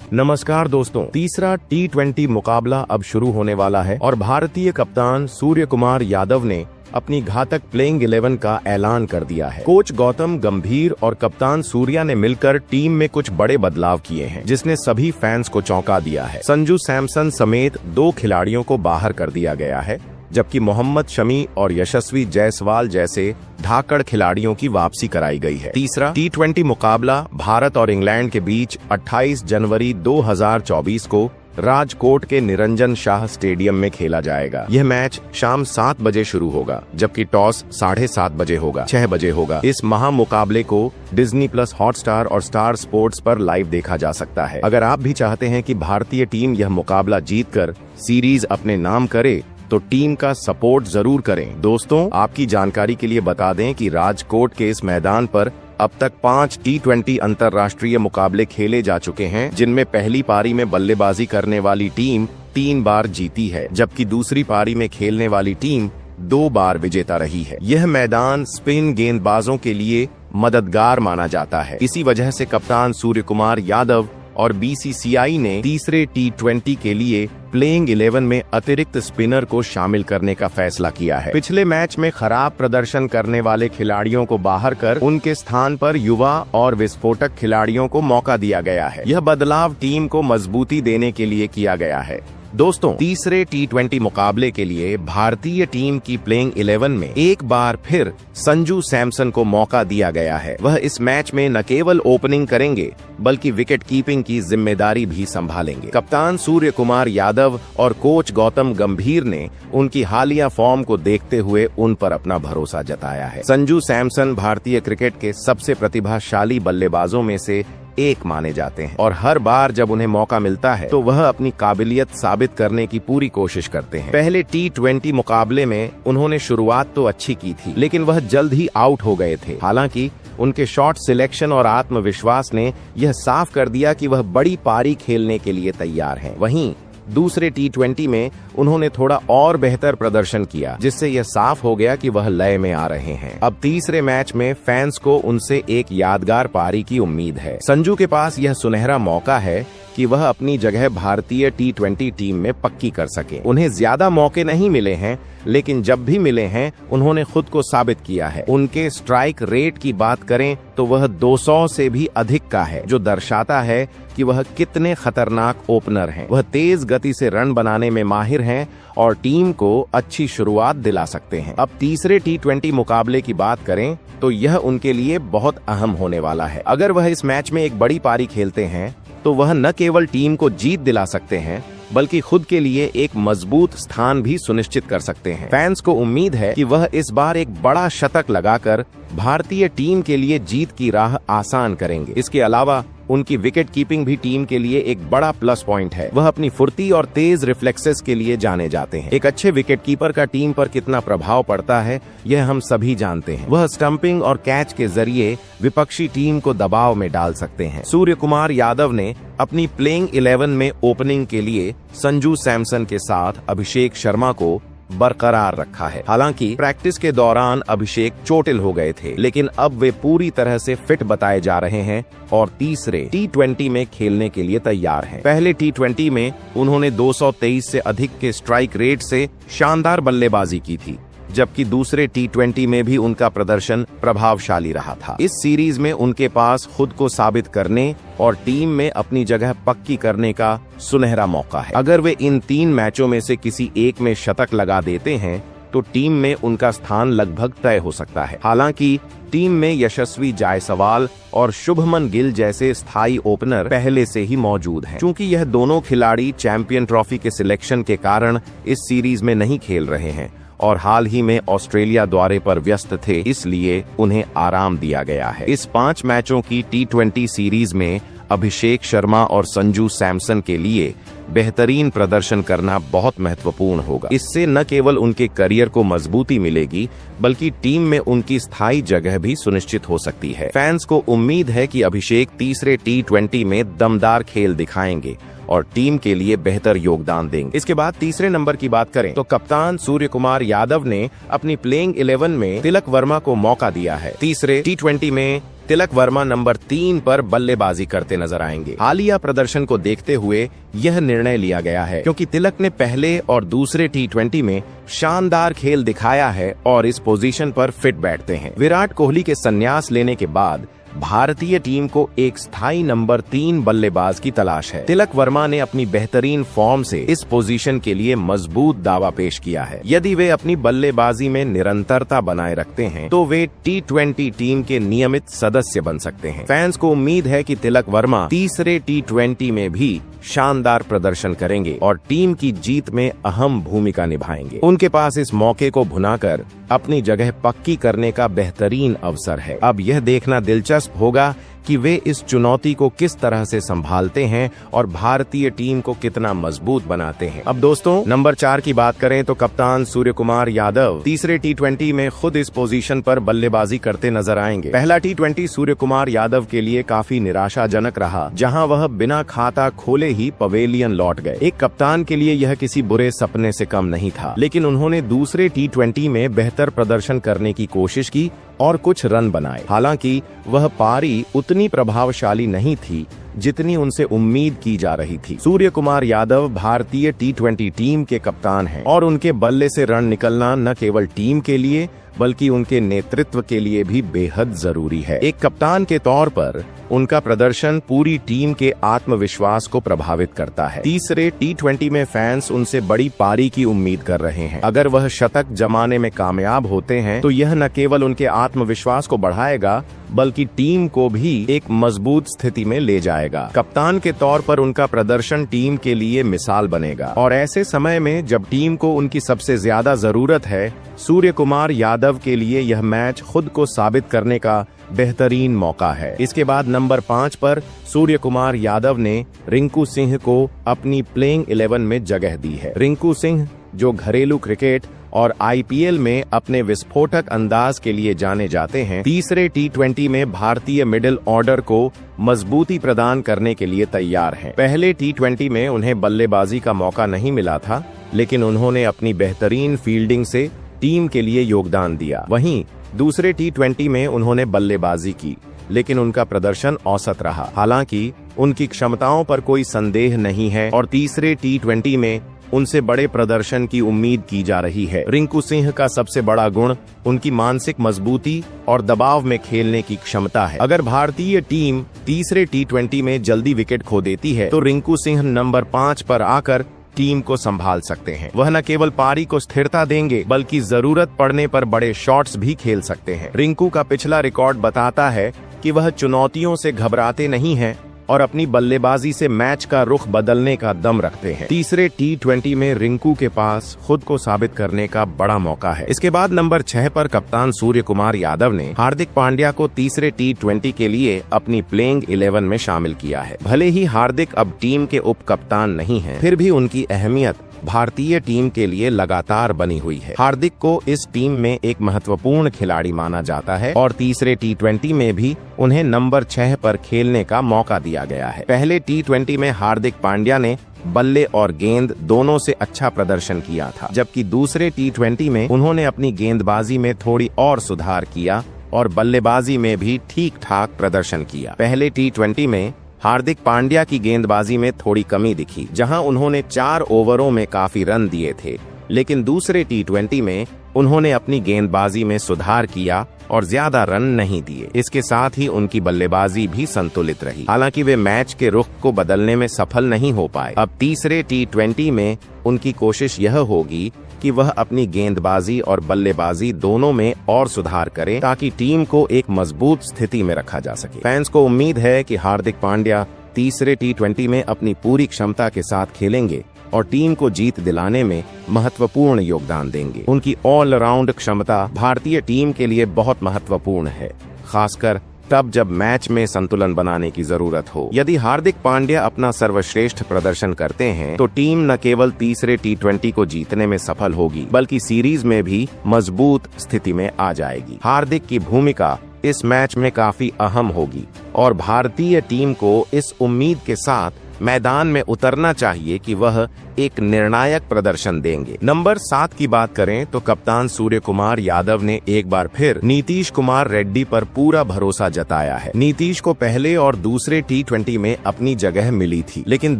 नमस्कार दोस्तों, तीसरा T20 मुकाबला अब शुरू होने वाला है और भारतीय कप्तान सूर्य कुमार यादव ने अपनी घातक प्लेइंग 11 का ऐलान कर दिया है। कोच गौतम गंभीर और कप्तान सूर्या ने मिलकर टीम में कुछ बड़े बदलाव किए हैं, जिसने सभी फैंस को चौंका दिया है। संजू सैमसन समेत 2 खिलाड़ियों को बाहर कर दिया गया है, जबकि मोहम्मद शमी और यशस्वी जायसवाल जैसे धाकड़ खिलाड़ियों की वापसी कराई गई है। तीसरा T20 मुकाबला भारत और इंग्लैंड के बीच 28 जनवरी 2024 को राजकोट के निरंजन शाह स्टेडियम में खेला जाएगा। यह मैच शाम 7 बजे शुरू होगा, जबकि टॉस 7:30 बजे होगा। 6 बजे होगा। इस महामुकाबले को डिज्नी प्लस हॉटस्टार और स्टार स्पोर्ट्स पर लाइव देखा जा सकता है। अगर आप भी चाहते हैं कि भारतीय टीम यह मुकाबला जीतकर सीरीज अपने नाम करे तो टीम का सपोर्ट जरूर करें। दोस्तों, आपकी जानकारी के लिए बता दें कि राजकोट के इस मैदान पर अब तक 5 T20 अंतर्राष्ट्रीय मुकाबले खेले जा चुके हैं, जिनमें पहली पारी में बल्लेबाजी करने वाली टीम 3 बार जीती है, जबकि दूसरी पारी में खेलने वाली टीम 2 बार विजेता रही है। यह मैदान स्पिन गेंदबाजों के लिए मददगार माना जाता है। इसी वजह से कप्तान सूर्य कुमार यादव और BCCI ने तीसरे T20 के लिए प्लेइंग 11 में अतिरिक्त स्पिनर को शामिल करने का फैसला किया है। पिछले मैच में खराब प्रदर्शन करने वाले खिलाड़ियों को बाहर कर उनके स्थान पर युवा और विस्फोटक खिलाड़ियों को मौका दिया गया है। यह बदलाव टीम को मजबूती देने के लिए किया गया है। दोस्तों, तीसरे T20 मुकाबले के लिए भारतीय टीम की प्लेइंग 11 में एक बार फिर संजू सैमसन को मौका दिया गया है। वह इस मैच में न केवल ओपनिंग करेंगे बल्कि विकेट कीपिंग की जिम्मेदारी भी संभालेंगे। कप्तान सूर्य कुमार यादव और कोच गौतम गंभीर ने उनकी हालिया फॉर्म को देखते हुए उन पर अपना भरोसा जताया है। संजू सैमसन भारतीय क्रिकेट के सबसे प्रतिभाशाली बल्लेबाजों में से एक माने जाते हैं और हर बार जब उन्हें मौका मिलता है तो वह अपनी काबिलियत साबित करने की पूरी कोशिश करते हैं। पहले T20 मुकाबले में उन्होंने शुरुआत तो अच्छी की थी, लेकिन वह जल्द ही आउट हो गए थे। हालांकि उनके शॉट सिलेक्शन और आत्मविश्वास ने यह साफ कर दिया कि वह बड़ी पारी खेलने के लिए तैयार हैं। वहीं दूसरे T20 में उन्होंने थोड़ा और बेहतर प्रदर्शन किया, जिससे यह साफ हो गया कि वह लय में आ रहे हैं। अब तीसरे मैच में फैंस को उनसे एक यादगार पारी की उम्मीद है। संजू के पास यह सुनहरा मौका है कि वह अपनी जगह भारतीय T20 टीम में पक्की कर सके। उन्हें ज्यादा मौके नहीं मिले हैं, लेकिन जब भी मिले हैं उन्होंने खुद को साबित किया है। उनके स्ट्राइक रेट की बात करें तो वह 200 से भी अधिक का है, जो दर्शाता है कि वह कितने खतरनाक ओपनर हैं। वह तेज गति से रन बनाने में माहिर हैं और टीम को अच्छी शुरुआत दिला सकते हैं। अब तीसरे T20 मुकाबले की बात करें तो यह उनके लिए बहुत अहम होने वाला है। अगर वह इस मैच में एक बड़ी पारी खेलते हैं तो वह न केवल टीम को जीत दिला सकते हैं बल्कि खुद के लिए एक मजबूत स्थान भी सुनिश्चित कर सकते हैं। फैंस को उम्मीद है कि वह इस बार एक बड़ा शतक लगाकर भारतीय टीम के लिए जीत की राह आसान करेंगे। इसके अलावा उनकी विकेट कीपिंग भी टीम के लिए एक बड़ा प्लस पॉइंट है। वह अपनी फुर्ती और तेज रिफ्लेक्सेस के लिए जाने जाते हैं। एक अच्छे विकेट कीपर का टीम पर कितना प्रभाव पड़ता है यह हम सभी जानते हैं। वह स्टंपिंग और कैच के जरिए विपक्षी टीम को दबाव में डाल सकते हैं। सूर्य कुमार यादव ने अपनी प्लेइंग 11 में ओपनिंग के लिए संजू सैमसन के साथ अभिषेक शर्मा को बरकरार रखा है। हालांकि प्रैक्टिस के दौरान अभिषेक चोटिल हो गए थे, लेकिन अब वे पूरी तरह से फिट बताए जा रहे हैं और तीसरे T20 में खेलने के लिए तैयार हैं। पहले T20 में उन्होंने 223 से अधिक के स्ट्राइक रेट से शानदार बल्लेबाजी की थी, जबकि दूसरे T20 में भी उनका प्रदर्शन प्रभावशाली रहा था। इस सीरीज में उनके पास खुद को साबित करने और टीम में अपनी जगह पक्की करने का सुनहरा मौका है। अगर वे इन 3 मैचों में से किसी एक में शतक लगा देते हैं तो टीम में उनका स्थान लगभग तय हो सकता है। हालांकि टीम में यशस्वी जायसवाल और शुभमन गिल जैसे स्थायी ओपनर पहले से ही मौजूद हैं। चूंकि यह दोनों खिलाड़ी चैंपियन ट्रॉफी के सिलेक्शन के कारण इस सीरीज में नहीं खेल रहे हैं और हाल ही में ऑस्ट्रेलिया दौरे पर व्यस्त थे, इसलिए उन्हें आराम दिया गया है। इस 5 मैचों की T20 सीरीज में अभिषेक शर्मा और संजू सैमसन के लिए बेहतरीन प्रदर्शन करना बहुत महत्वपूर्ण होगा। इससे न केवल उनके करियर को मजबूती मिलेगी बल्कि टीम में उनकी स्थायी जगह भी सुनिश्चित हो सकती है। फैंस को उम्मीद है कि अभिषेक तीसरे T20 में दमदार खेल दिखाएंगे और टीम के लिए बेहतर योगदान देंगे। इसके बाद तीसरे नंबर की बात करें तो कप्तान सूर्य कुमार यादव ने अपनी प्लेइंग 11 में तिलक वर्मा को मौका दिया है। तीसरे T20 में तिलक वर्मा नंबर 3 पर बल्लेबाजी करते नजर आएंगे। हालिया प्रदर्शन को देखते हुए यह निर्णय लिया गया है, क्योंकि तिलक ने पहले और दूसरे T20 में शानदार खेल दिखाया है और इस पोजीशन पर फिट बैठते हैं। विराट कोहली के संन्यास लेने के बाद भारतीय टीम को एक स्थायी नंबर 3 बल्लेबाज की तलाश है। तिलक वर्मा ने अपनी बेहतरीन फॉर्म से इस पोजीशन के लिए मजबूत दावा पेश किया है। यदि वे अपनी बल्लेबाजी में निरंतरता बनाए रखते हैं तो वे T20 टीम के नियमित सदस्य बन सकते हैं। फैंस को उम्मीद है कि तिलक वर्मा तीसरे T20 में भी शानदार प्रदर्शन करेंगे और टीम की जीत में अहम भूमिका निभाएंगे। उनके पास इस मौके को भुनाकर अपनी जगह पक्की करने का बेहतरीन अवसर है। अब यह देखना दिलचस्प होगा कि वे इस चुनौती को किस तरह से संभालते हैं और भारतीय टीम को कितना मजबूत बनाते हैं। अब दोस्तों, नंबर 4 की बात करें तो कप्तान सूर्य कुमार यादव तीसरे T20 में खुद इस पोजीशन पर बल्लेबाजी करते नजर आएंगे। पहला T20 सूर्य कुमार यादव के लिए काफी निराशाजनक रहा, जहां वह बिना खाता खोले ही पवेलियन लौट गए। एक कप्तान के लिए यह किसी बुरे सपने से कम नहीं था, लेकिन उन्होंने दूसरे T20 में बेहतर प्रदर्शन करने की कोशिश की और कुछ रन बनाए। हालांकि वह पारी उतनी प्रभावशाली नहीं थी जितनी उनसे उम्मीद की जा रही थी। सूर्य कुमार यादव भारतीय T20 टीम के कप्तान हैं और उनके बल्ले से रन निकलना न केवल टीम के लिए बल्कि उनके नेतृत्व के लिए भी बेहद जरूरी है। एक कप्तान के तौर पर उनका प्रदर्शन पूरी टीम के आत्मविश्वास को प्रभावित करता है। तीसरे T20 में फैंस उनसे बड़ी पारी की उम्मीद कर रहे हैं। अगर वह शतक जमाने में कामयाब होते हैं तो यह न केवल उनके आत्मविश्वास को बढ़ाएगा बल्कि टीम को भी एक मजबूत स्थिति में ले जाएगा। कप्तान के तौर पर उनका प्रदर्शन टीम के लिए मिसाल बनेगा और ऐसे समय में जब टीम को उनकी सबसे ज्यादा जरूरत है, सूर्य कुमार यादव के लिए यह मैच खुद को साबित करने का बेहतरीन मौका है। इसके बाद नंबर 5 पर सूर्य कुमार यादव ने रिंकू सिंह को अपनी प्लेइंग 11 में जगह दी है। रिंकू सिंह, जो घरेलू क्रिकेट और IPL में अपने विस्फोटक अंदाज के लिए जाने जाते हैं, तीसरे T20 में भारतीय मिडिल ऑर्डर को मजबूती प्रदान करने के लिए तैयार हैं। पहले T20 में उन्हें बल्लेबाजी का मौका नहीं मिला था, लेकिन उन्होंने अपनी बेहतरीन फील्डिंग से टीम के लिए योगदान दिया। वहीं दूसरे T20 में उन्होंने बल्लेबाजी की, लेकिन उनका प्रदर्शन औसत रहा। हालांकि उनकी क्षमताओं पर कोई संदेह नहीं है और तीसरे T20 में उनसे बड़े प्रदर्शन की उम्मीद की जा रही है। रिंकू सिंह का सबसे बड़ा गुण उनकी मानसिक मजबूती और दबाव में खेलने की क्षमता है। अगर भारतीय टीम तीसरे T20 में जल्दी विकेट खो देती है तो रिंकू सिंह नंबर 5 पर आकर टीम को संभाल सकते हैं। वह न केवल पारी को स्थिरता देंगे बल्कि जरूरत पड़ने पर बड़े शॉट्स भी खेल सकते हैं। रिंकू का पिछला रिकॉर्ड बताता है कि वह चुनौतियों से घबराते नहीं हैं और अपनी बल्लेबाजी से मैच का रुख बदलने का दम रखते हैं। तीसरे T20 में रिंकू के पास खुद को साबित करने का बड़ा मौका है। इसके बाद नंबर 6 पर कप्तान सूर्य कुमार यादव ने हार्दिक पांड्या को तीसरे T20 के लिए अपनी प्लेइंग 11 में शामिल किया है। भले ही हार्दिक अब टीम के उप कप्तान नहीं हैं, फिर भी उनकी अहमियत भारतीय टीम के लिए लगातार बनी हुई है। हार्दिक को इस टीम में एक महत्वपूर्ण खिलाड़ी माना जाता है और तीसरे T20 में भी उन्हें नंबर 6 पर खेलने का मौका दिया गया है। पहले T20 में हार्दिक पांड्या ने बल्ले और गेंद दोनों से अच्छा प्रदर्शन किया था, जबकि दूसरे T20 में उन्होंने अपनी गेंदबाजी में थोड़ी और सुधार किया और बल्लेबाजी में भी ठीक ठाक प्रदर्शन किया। पहले T20 में हार्दिक पांड्या की गेंदबाजी में थोड़ी कमी दिखी, जहां उन्होंने 4 ओवरों में काफी रन दिए थे, लेकिन दूसरे T20 में उन्होंने अपनी गेंदबाजी में सुधार किया और ज्यादा रन नहीं दिए। इसके साथ ही उनकी बल्लेबाजी भी संतुलित रही। हालांकि वे मैच के रुख को बदलने में सफल नहीं हो पाए। अब तीसरे T20 में उनकी कोशिश यह होगी कि वह अपनी गेंदबाजी और बल्लेबाजी दोनों में और सुधार करे ताकि टीम को एक मजबूत स्थिति में रखा जा सके। फैंस को उम्मीद है कि हार्दिक पांड्या तीसरे T20 में अपनी पूरी क्षमता के साथ खेलेंगे और टीम को जीत दिलाने में महत्वपूर्ण योगदान देंगे। उनकी ऑलराउंड क्षमता भारतीय टीम के लिए बहुत महत्वपूर्ण है, खासकर तब जब मैच में संतुलन बनाने की जरूरत हो। यदि हार्दिक पांड्या अपना सर्वश्रेष्ठ प्रदर्शन करते हैं तो टीम न केवल तीसरे T20 को जीतने में सफल होगी बल्कि सीरीज में भी मजबूत स्थिति में आ जाएगी। हार्दिक की भूमिका इस मैच में काफी अहम होगी और भारतीय टीम को इस उम्मीद के साथ मैदान में उतरना चाहिए कि वह एक निर्णायक प्रदर्शन देंगे। नंबर 7 की बात करें तो कप्तान सूर्य कुमार यादव ने एक बार फिर नीतीश कुमार रेड्डी पर पूरा भरोसा जताया है। नीतीश को पहले और दूसरे T20 में अपनी जगह मिली थी, लेकिन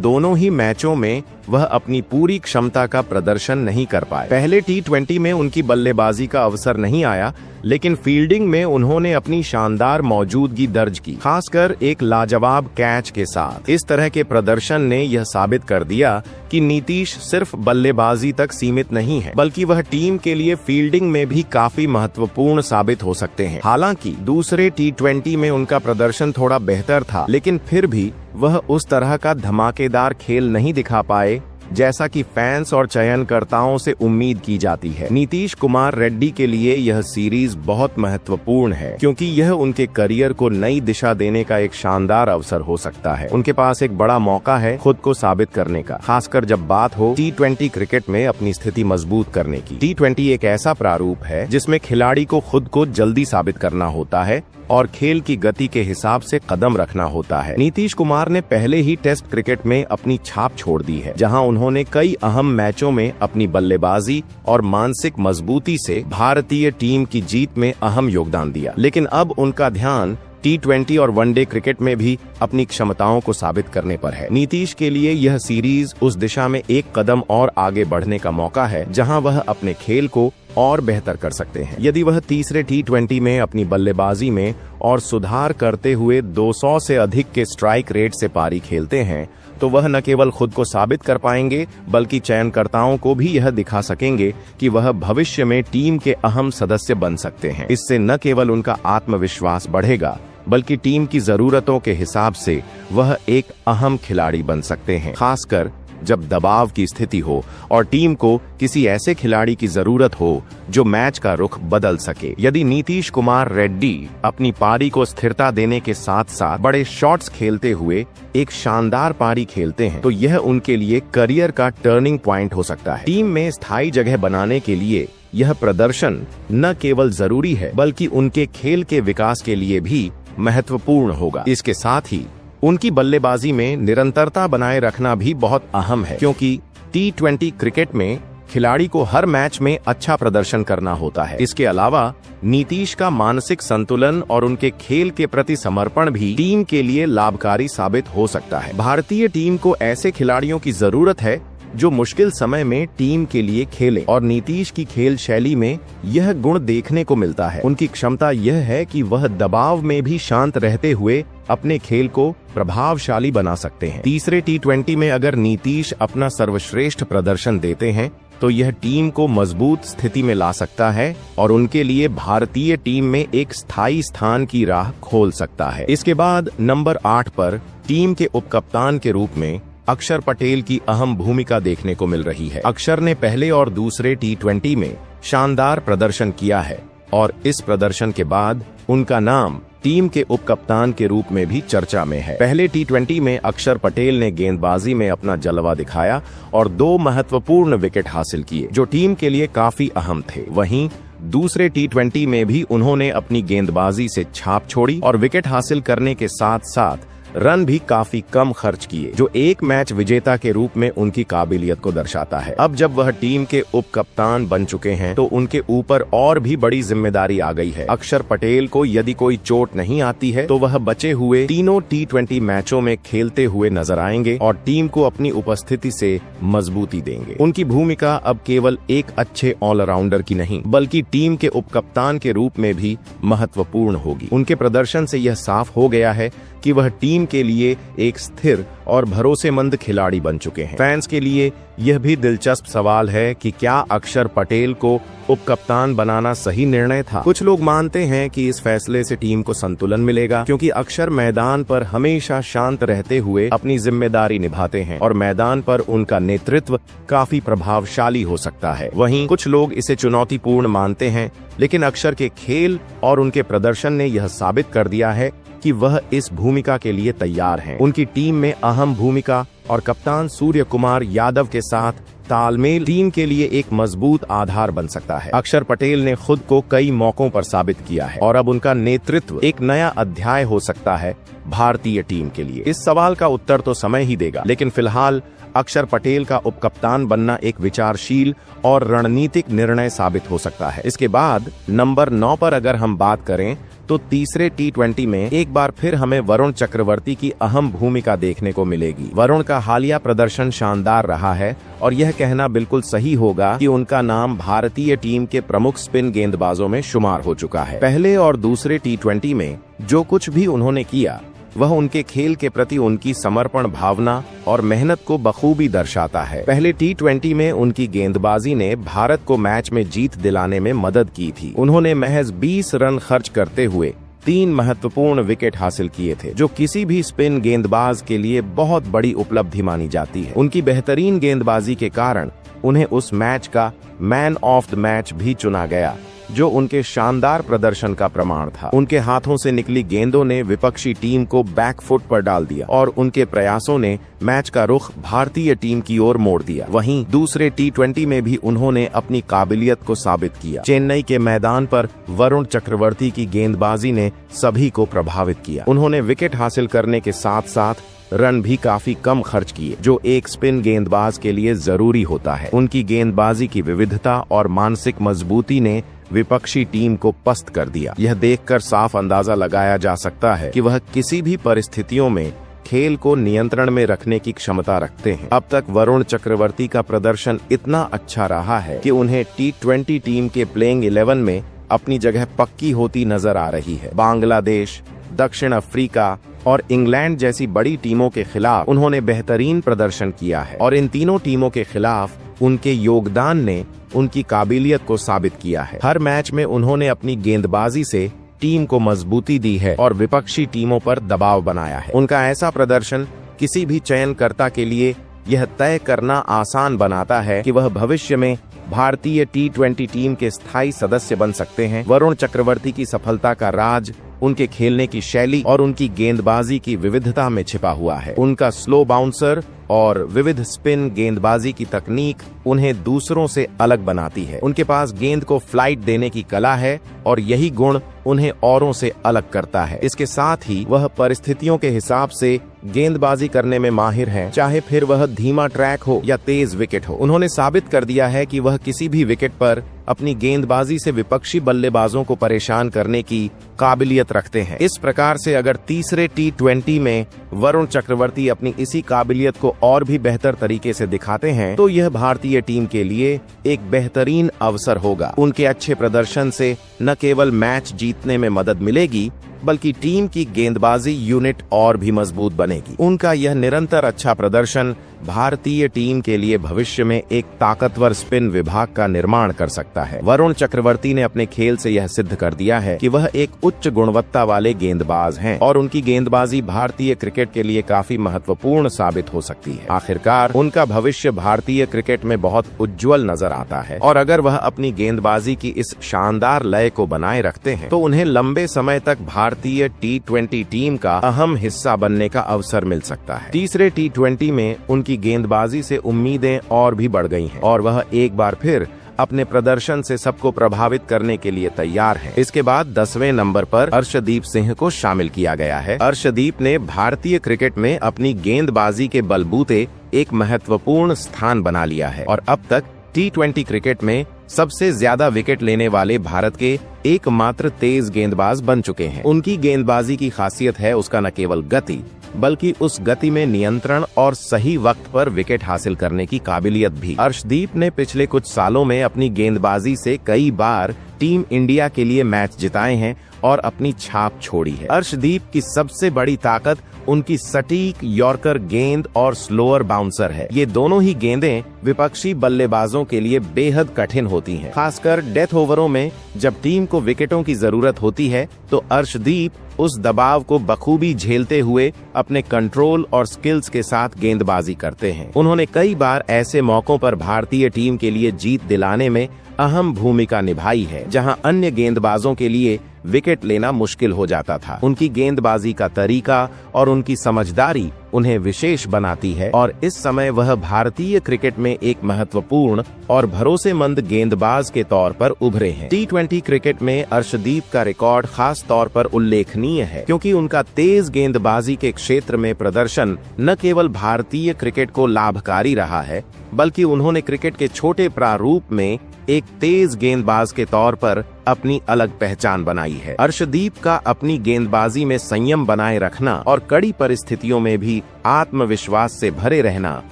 दोनों ही मैचों में वह अपनी पूरी क्षमता का प्रदर्शन नहीं कर पाए। पहले T20 में उनकी बल्लेबाजी का अवसर नहीं आया, लेकिन फील्डिंग में उन्होंने अपनी शानदार मौजूदगी दर्ज की, खासकर एक लाजवाब कैच के साथ। इस तरह के प्रदर्शन ने यह साबित कर दिया कि नीतीश सिर्फ बल्लेबाजी तक सीमित नहीं है, बल्कि वह टीम के लिए फील्डिंग में भी काफी महत्वपूर्ण साबित हो सकते हैं। हालांकि दूसरे T20 में उनका प्रदर्शन थोड़ा बेहतर था, लेकिन फिर भी वह उस तरह का धमाकेदार खेल नहीं दिखा पाए जैसा कि फैंस और चयनकर्ताओं से उम्मीद की जाती है। नीतीश कुमार रेड्डी के लिए यह सीरीज बहुत महत्वपूर्ण है, क्योंकि यह उनके करियर को नई दिशा देने का एक शानदार अवसर हो सकता है। उनके पास एक बड़ा मौका है खुद को साबित करने का, खासकर जब बात हो T20 क्रिकेट में अपनी स्थिति मजबूत करने की। T20 एक ऐसा प्रारूप है जिसमें खिलाड़ी को खुद को जल्दी साबित करना होता है और खेल की गति के हिसाब से कदम रखना होता है। नीतीश कुमार ने पहले ही टेस्ट क्रिकेट में अपनी छाप छोड़ दी है, जहां उन्होंने कई अहम मैचों में अपनी बल्लेबाजी और मानसिक मजबूती से भारतीय टीम की जीत में अहम योगदान दिया। लेकिन अब उनका ध्यान T20 और वनडे क्रिकेट में भी अपनी क्षमताओं को साबित करने पर है। नीतीश के लिए यह सीरीज उस दिशा में एक कदम और आगे बढ़ने का मौका है, जहां वह अपने खेल को और बेहतर कर सकते हैं। यदि वह तीसरे T20 में अपनी बल्लेबाजी में और सुधार करते हुए 200 से अधिक के स्ट्राइक रेट से पारी खेलते हैं, तो वह न केवल खुद को साबित कर पाएंगे, बल्कि चयनकर्ताओं को भी यह दिखा सकेंगे कि वह भविष्य में टीम के अहम सदस्य बन सकते हैं। इससे न केवल उनका आत्मविश्वास बढ़ेगा, बल्कि टीम की जरूरतों के हिसाब से वह एक अहम खिलाड़ी बन सकते हैं, खासकर जब दबाव की स्थिति हो और टीम को किसी ऐसे खिलाड़ी की जरूरत हो जो मैच का रुख बदल सके। यदि नीतीश कुमार रेड्डी अपनी पारी को स्थिरता देने के साथ साथ बड़े शॉट्स खेलते हुए एक शानदार पारी खेलते हैं, तो यह उनके लिए करियर का टर्निंग पॉइंट हो सकता है। टीम में स्थायी जगह बनाने के लिए यह प्रदर्शन न केवल जरूरी है, बल्कि उनके खेल के विकास के लिए भी महत्वपूर्ण होगा। इसके साथ ही उनकी बल्लेबाजी में निरंतरता बनाए रखना भी बहुत अहम है, क्योंकि T20 क्रिकेट में खिलाड़ी को हर मैच में अच्छा प्रदर्शन करना होता है। इसके अलावा नीतीश का मानसिक संतुलन और उनके खेल के प्रति समर्पण भी टीम के लिए लाभकारी साबित हो सकता है। भारतीय टीम को ऐसे खिलाड़ियों की जरूरत है जो मुश्किल समय में टीम के लिए खेले, और नीतीश की खेल शैली में यह गुण देखने को मिलता है। उनकी क्षमता यह है कि वह दबाव में भी शांत रहते हुए अपने खेल को प्रभावशाली बना सकते हैं। तीसरे T20 में अगर नीतीश अपना सर्वश्रेष्ठ प्रदर्शन देते हैं, तो यह टीम को मजबूत स्थिति में ला सकता है और उनके लिए भारतीय टीम में एक स्थायी स्थान की राह खोल सकता है। इसके बाद नंबर 8 पर टीम के उपकप्तान के रूप में अक्षर पटेल की अहम भूमिका देखने को मिल रही है। अक्षर ने पहले और दूसरे T20 में शानदार प्रदर्शन किया है और इस प्रदर्शन के बाद उनका नाम टीम के उपकप्तान के रूप में भी चर्चा में है। पहले T20 में अक्षर पटेल ने गेंदबाजी में अपना जलवा दिखाया और 2 महत्वपूर्ण विकेट हासिल किए, जो टीम के लिए काफी अहम थे। वहीं दूसरे T20 में भी उन्होंने अपनी गेंदबाजी से छाप छोड़ी और विकेट हासिल करने के साथ साथ रन भी काफी कम खर्च किए, जो एक मैच विजेता के रूप में उनकी काबिलियत को दर्शाता है। अब जब वह टीम के उप कप्तान बन चुके हैं, तो उनके ऊपर और भी बड़ी जिम्मेदारी आ गई है। अक्षर पटेल को यदि कोई चोट नहीं आती है, तो वह बचे हुए तीनों T20 मैचों में खेलते हुए नजर आएंगे और टीम को अपनी उपस्थिति से मजबूती देंगे। उनकी भूमिका अब केवल एक अच्छे ऑलराउंडर की नहीं, बल्कि टीम के उप कप्तान के रूप में भी महत्वपूर्ण होगी। उनके प्रदर्शन से यह साफ हो गया है कि वह टीम के लिए एक स्थिर और भरोसेमंद खिलाड़ी बन चुके हैं। फैंस के लिए यह भी दिलचस्प सवाल है कि क्या अक्षर पटेल को उपकप्तान बनाना सही निर्णय था। कुछ लोग मानते हैं कि इस फैसले से टीम को संतुलन मिलेगा, क्योंकि अक्षर मैदान पर हमेशा शांत रहते हुए अपनी जिम्मेदारी निभाते हैं और मैदान पर उनका नेतृत्व काफी प्रभावशाली हो सकता है। वहीं कुछ लोग इसे चुनौतीपूर्ण मानते हैं, लेकिन अक्षर के खेल और उनके प्रदर्शन ने यह साबित कर दिया है कि वह इस भूमिका के लिए तैयार हैं। उनकी टीम में अहम भूमिका और कप्तान सूर्य कुमार यादव के साथ तालमेल टीम के लिए एक मजबूत आधार बन सकता है। अक्षर पटेल ने खुद को कई मौकों पर साबित किया है और अब उनका नेतृत्व एक नया अध्याय हो सकता है भारतीय टीम के लिए। इस सवाल का उत्तर तो समय ही देगा, लेकिन फिलहाल अक्षर पटेल का उपकप्तान बनना एक विचारशील और रणनीतिक निर्णय साबित हो सकता है। इसके बाद नंबर 9 पर अगर हम बात करें तो तीसरे T20 में एक बार फिर हमें वरुण चक्रवर्ती की अहम भूमिका देखने को मिलेगी। वरुण का हालिया प्रदर्शन शानदार रहा है और यह कहना बिल्कुल सही होगा कि उनका नाम भारतीय टीम के प्रमुख स्पिन गेंदबाजों में शुमार हो चुका है। पहले और दूसरे T20 में जो कुछ भी उन्होंने किया वह उनके खेल के प्रति उनकी समर्पण भावना और मेहनत को बखूबी दर्शाता है। पहले T20 में उनकी गेंदबाजी ने भारत को मैच में जीत दिलाने में मदद की थी। उन्होंने महज 20 रन खर्च करते हुए 3 महत्वपूर्ण विकेट हासिल किए थे, जो किसी भी स्पिन गेंदबाज के लिए बहुत बड़ी उपलब्धि मानी जाती है। उनकी बेहतरीन गेंदबाजी के कारण उन्हें उस मैच का मैन ऑफ द मैच भी चुना गया, जो उनके शानदार प्रदर्शन का प्रमाण था। उनके हाथों से निकली गेंदों ने विपक्षी टीम को बैकफुट पर डाल दिया और उनके प्रयासों ने मैच का रुख भारतीय टीम की ओर मोड़ दिया। वहीं दूसरे T20 में भी उन्होंने अपनी काबिलियत को साबित किया। चेन्नई के मैदान पर वरुण चक्रवर्ती की गेंदबाजी ने सभी को प्रभावित किया। उन्होंने विकेट हासिल करने के साथ साथ रन भी काफी कम खर्च किए, जो एक स्पिन गेंदबाज के लिए जरूरी होता है। उनकी गेंदबाजी की विविधता और मानसिक मजबूती ने विपक्षी टीम को पस्त कर दिया। यह देखकर साफ अंदाजा लगाया जा सकता है कि वह किसी भी परिस्थितियों में खेल को नियंत्रण में रखने की क्षमता रखते हैं। अब तक वरुण चक्रवर्ती का प्रदर्शन इतना अच्छा रहा है कि उन्हें T20 टीम के प्लेइंग 11 में अपनी जगह पक्की होती नजर आ रही है। बांग्लादेश, दक्षिण अफ्रीका और इंग्लैंड जैसी बड़ी टीमों के खिलाफ उन्होंने बेहतरीन प्रदर्शन किया है और इन तीनों टीमों के खिलाफ उनके योगदान ने उनकी काबिलियत को साबित किया है। हर मैच में उन्होंने अपनी गेंदबाजी से टीम को मजबूती दी है और विपक्षी टीमों पर दबाव बनाया है। उनका ऐसा प्रदर्शन किसी भी चयनकर्ता के लिए यह तय करना आसान बनाता है कि वह भविष्य में भारतीय T20 टीम के स्थायी सदस्य बन सकते हैं। वरुण चक्रवर्ती की सफलता का राज उनके खेलने की शैली और उनकी गेंदबाजी की विविधता में छिपा हुआ है। उनका स्लो बाउंसर और विविध स्पिन गेंदबाजी की तकनीक उन्हें दूसरों से अलग बनाती है। उनके पास गेंद को फ्लाइट देने की कला है और यही गुण उन्हें औरों से अलग करता है। इसके साथ ही वह परिस्थितियों के हिसाब से गेंदबाजी करने में माहिर हैं, चाहे फिर वह धीमा ट्रैक हो या तेज विकेट हो। उन्होंने साबित कर दिया है कि वह किसी भी विकेट पर अपनी गेंदबाजी से विपक्षी बल्लेबाजों को परेशान करने की काबिलियत रखते हैं। इस प्रकार से अगर तीसरे T20 में वरुण चक्रवर्ती अपनी इसी काबिलियत को और भी बेहतर तरीके से दिखाते हैं तो यह भारतीय टीम के लिए एक बेहतरीन अवसर होगा। उनके अच्छे प्रदर्शन से न केवल मैच जीतने में मदद मिलेगी बल्कि टीम की गेंदबाजी यूनिट और भी मजबूत बनेगी। उनका यह निरंतर अच्छा प्रदर्शन भारतीय टीम के लिए भविष्य में एक ताकतवर स्पिन विभाग का निर्माण कर सकता है। वरुण चक्रवर्ती ने अपने खेल से यह सिद्ध कर दिया है कि वह एक उच्च गुणवत्ता वाले गेंदबाज हैं और उनकी गेंदबाजी भारतीय क्रिकेट के लिए काफी महत्वपूर्ण साबित हो सकती है। आखिरकार उनका भविष्य भारतीय क्रिकेट में बहुत उज्जवल नजर आता है और अगर वह अपनी गेंदबाजी की इस शानदार लय को बनाए रखते हैं तो उन्हें लंबे समय तक भारतीय T20 टीम का अहम हिस्सा बनने का अवसर मिल सकता है। तीसरे T20 में उनकी गेंदबाजी से उम्मीदें और भी बढ़ गई हैं और वह एक बार फिर अपने प्रदर्शन से सबको प्रभावित करने के लिए तैयार हैं। इसके बाद 10वें नंबर पर अर्शदीप सिंह को शामिल किया गया है। अर्शदीप ने भारतीय क्रिकेट में अपनी गेंदबाजी के बलबूते एक महत्वपूर्ण स्थान बना लिया है और अब तक T20 क्रिकेट में सबसे ज्यादा विकेट लेने वाले भारत के एकमात्र तेज गेंदबाज बन चुके हैं। उनकी गेंदबाजी की खासियत है उसका न केवल गति बल्कि उस गति में नियंत्रण और सही वक्त पर विकेट हासिल करने की काबिलियत भी। अर्शदीप ने पिछले कुछ सालों में अपनी गेंदबाजी से कई बार टीम इंडिया के लिए मैच जिताए हैं और अपनी छाप छोड़ी है। अर्शदीप की सबसे बड़ी ताकत उनकी सटीक यॉर्कर गेंद और स्लोअर बाउंसर है। ये दोनों ही गेंदें विपक्षी बल्लेबाजों के लिए बेहद कठिन होती हैं। खासकर डेथ ओवरों में जब टीम को विकेटों की जरूरत होती है तो अर्शदीप उस दबाव को बखूबी झेलते हुए अपने कंट्रोल और स्किल्स के साथ गेंदबाजी करते हैं। उन्होंने कई बार ऐसे मौकों पर भारतीय टीम के लिए जीत दिलाने में अहम भूमिका निभाई है, जहां अन्य गेंदबाजों के लिए विकेट लेना मुश्किल हो जाता था। उनकी गेंदबाजी का तरीका और उनकी समझदारी उन्हें विशेष बनाती है और इस समय वह भारतीय क्रिकेट में एक महत्वपूर्ण और भरोसेमंद गेंदबाज के तौर पर उभरे हैं। T20 क्रिकेट में अर्शदीप का रिकॉर्ड खास तौर पर उल्लेखनीय है, क्योंकि उनका तेज गेंदबाजी के क्षेत्र में प्रदर्शन न केवल भारतीय क्रिकेट को लाभकारी रहा है, बल्कि उन्होंने क्रिकेट के छोटे प्रारूप में एक तेज गेंदबाज के तौर पर अपनी अलग पहचान बनाई है। अर्शदीप का अपनी गेंदबाजी में संयम बनाए रखना और कड़ी परिस्थितियों में भी आत्मविश्वास से भरे रहना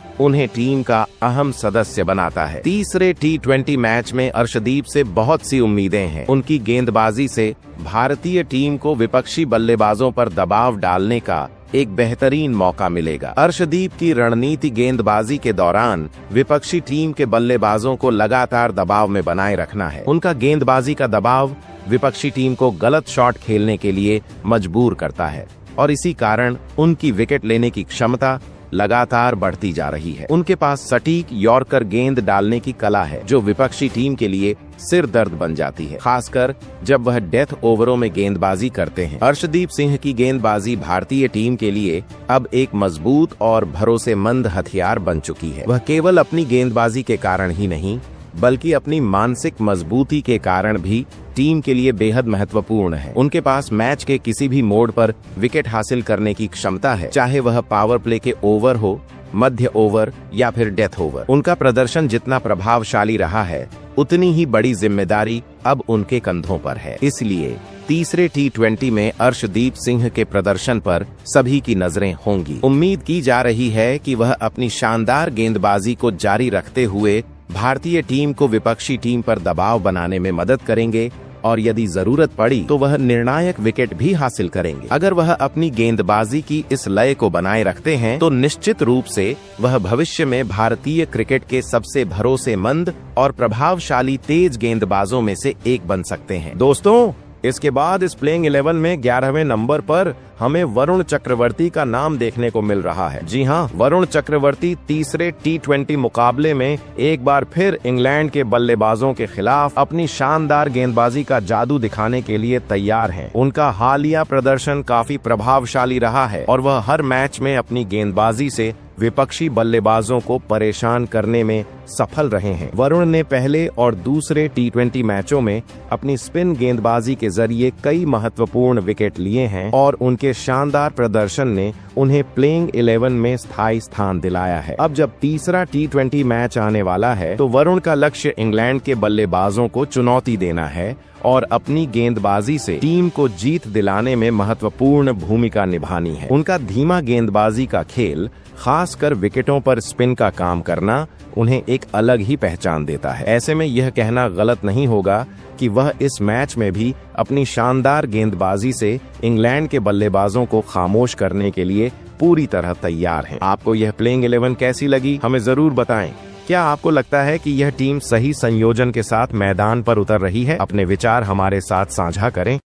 उन्हें टीम का अहम सदस्य बनाता है। तीसरे T20 मैच में अर्शदीप से बहुत सी उम्मीदें हैं। उनकी गेंदबाजी से भारतीय टीम को विपक्षी बल्लेबाजों पर दबाव डालने का एक बेहतरीन मौका मिलेगा। अर्शदीप की रणनीति गेंदबाजी के दौरान विपक्षी टीम के बल्लेबाजों को लगातार दबाव में बनाए रखना है। उनका गेंदबाजी का दबाव विपक्षी टीम को गलत शॉट खेलने के लिए मजबूर करता है और इसी कारण उनकी विकेट लेने की क्षमता लगातार बढ़ती जा रही है। उनके पास सटीक यॉर्कर गेंद डालने की कला है, जो विपक्षी टीम के लिए सिर दर्द बन जाती है, खासकर जब वह डेथ ओवरों में गेंदबाजी करते हैं। अर्शदीप सिंह की गेंदबाजी भारतीय टीम के लिए अब एक मजबूत और भरोसेमंद हथियार बन चुकी है। वह केवल अपनी गेंदबाजी के कारण ही नहीं, बल्कि अपनी मानसिक मजबूती के कारण भी टीम के लिए बेहद महत्वपूर्ण है। उनके पास मैच के किसी भी मोड़ पर विकेट हासिल करने की क्षमता है, चाहे वह पावर प्ले के ओवर हो, मध्य ओवर या फिर डेथ ओवर। उनका प्रदर्शन जितना प्रभावशाली रहा है, उतनी ही बड़ी जिम्मेदारी अब उनके कंधों पर है। इसलिए तीसरे T20 में अर्शदीप सिंह के प्रदर्शन पर सभी की नजरें होंगी। उम्मीद की जा रही है कि वह अपनी शानदार गेंदबाजी को जारी रखते हुए भारतीय टीम को विपक्षी टीम पर दबाव बनाने में मदद करेंगे और यदि जरूरत पड़ी तो वह निर्णायक विकेट भी हासिल करेंगे। अगर वह अपनी गेंदबाजी की इस लय को बनाए रखते हैं तो निश्चित रूप से वह भविष्य में भारतीय क्रिकेट के सबसे भरोसेमंद और प्रभावशाली तेज गेंदबाजों में से एक बन सकते हैं। दोस्तों, इसके बाद इस प्लेइंग 11 में 11वें नंबर पर हमें वरुण चक्रवर्ती का नाम देखने को मिल रहा है। जी हाँ, वरुण चक्रवर्ती तीसरे T20 मुकाबले में एक बार फिर इंग्लैंड के बल्लेबाजों के खिलाफ अपनी शानदार गेंदबाजी का जादू दिखाने के लिए तैयार हैं। उनका हालिया प्रदर्शन काफी प्रभावशाली रहा है और वह हर मैच में अपनी गेंदबाजी से विपक्षी बल्लेबाजों को परेशान करने में सफल रहे हैं। वरुण ने पहले और दूसरे T20 मैचों में अपनी स्पिन गेंदबाजी के जरिए कई महत्वपूर्ण विकेट लिए हैं और उनके शानदार प्रदर्शन ने उन्हें प्लेइंग 11 में स्थायी स्थान दिलाया है। अब जब तीसरा T20 मैच आने वाला है तो वरुण का लक्ष्य इंग्लैंड के बल्लेबाजों को चुनौती देना है और अपनी गेंदबाजी से टीम को जीत दिलाने में महत्वपूर्ण भूमिका निभानी है। उनका धीमा गेंदबाजी का खेल, खासकर विकेटों पर स्पिन का काम करना, उन्हें एक अलग ही पहचान देता है। ऐसे में यह कहना गलत नहीं होगा कि वह इस मैच में भी अपनी शानदार गेंदबाजी से इंग्लैंड के बल्लेबाजों को खामोश करने के लिए पूरी तरह तैयार हैं। आपको यह प्लेइंग 11 कैसी लगी, हमें जरूर बताएं। क्या आपको लगता है कि यह टीम सही संयोजन के साथ मैदान पर उतर रही है? अपने विचार हमारे साथ साझा करें।